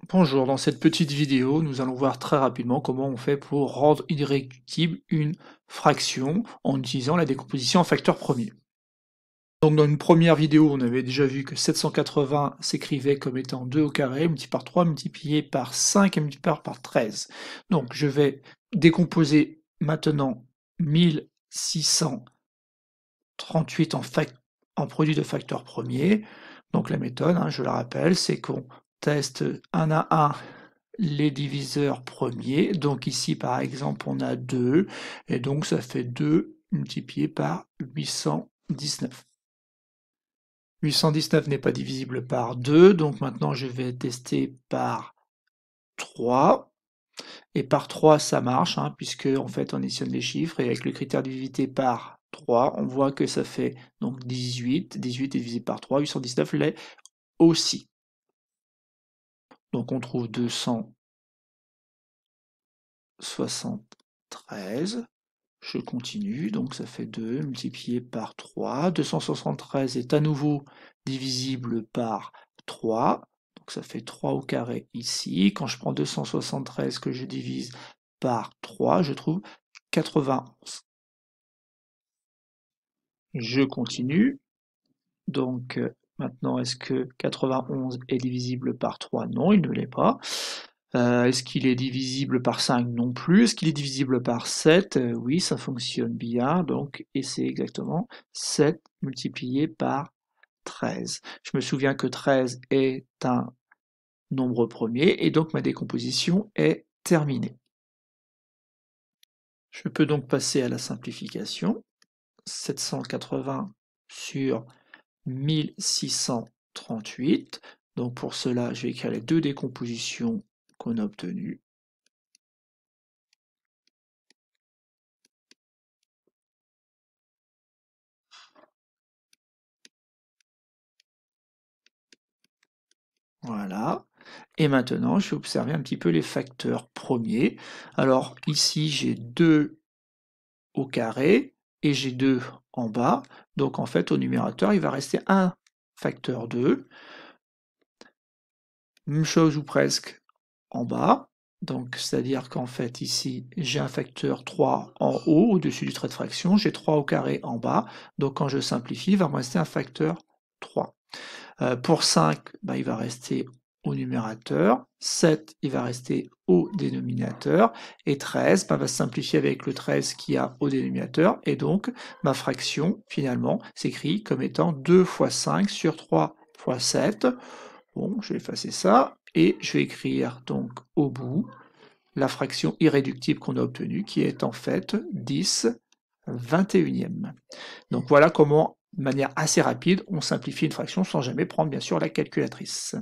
Bonjour, dans cette petite vidéo, nous allons voir très rapidement comment on fait pour rendre irréductible une fraction en utilisant la décomposition en facteurs premiers. Donc dans une première vidéo, on avait déjà vu que 780 s'écrivait comme étant 2 au carré, multiplié par 3, multiplié par 5 et multiplié par 13. Donc je vais décomposer maintenant 1638 en produit de facteurs premiers. Donc la méthode, je la rappelle, c'est qu'on teste un à un les diviseurs premiers. Donc ici, par exemple, on a 2, et donc ça fait 2 multiplié par 819. 819 n'est pas divisible par 2, donc maintenant je vais tester par 3. Et par 3, ça marche, puisque en fait on additionne les chiffres, et avec le critère divisité par 3, on voit que ça fait donc 18. 18 est divisé par 3, 819 l'est aussi. Donc on trouve 273. Je continue, donc ça fait 2 multiplié par 3. 273 est à nouveau divisible par 3, donc ça fait 3 au carré ici. Quand je prends 273 que je divise par 3, je trouve 91. Je continue, donc maintenant est-ce que 91 est divisible par 3? Non, il ne l'est pas. Est-ce qu'il est divisible par 5? Non plus. Est-ce qu'il est divisible par 7? Oui, ça fonctionne bien. Donc, et c'est exactement 7 multiplié par 13. Je me souviens que 13 est un nombre premier et donc ma décomposition est terminée. Je peux donc passer à la simplification. 780 sur 1638. Donc pour cela, je vais écrire les deux décompositions qu'on a obtenues. Voilà. Et maintenant, je vais observer un petit peu les facteurs premiers. Alors ici, j'ai 2 au carré et j'ai 2 en bas. Donc en fait, au numérateur, il va rester un facteur 2. Même chose ou presque en bas. Donc c'est-à-dire qu'en fait ici, j'ai un facteur 3 en haut, au-dessus du trait de fraction. J'ai 3 au carré en bas. Donc quand je simplifie, il va me rester un facteur 3. Pour 5, il va rester au numérateur, 7, il va rester au dénominateur, et 13 va se simplifier avec le 13 qu'il y a au dénominateur, et donc ma fraction, finalement, s'écrit comme étant 2 fois 5 sur 3 fois 7. Bon, je vais effacer ça, et je vais écrire donc au bout la fraction irréductible qu'on a obtenue, qui est en fait 10 21e. Donc voilà comment, de manière assez rapide, on simplifie une fraction sans jamais prendre bien sûr la calculatrice.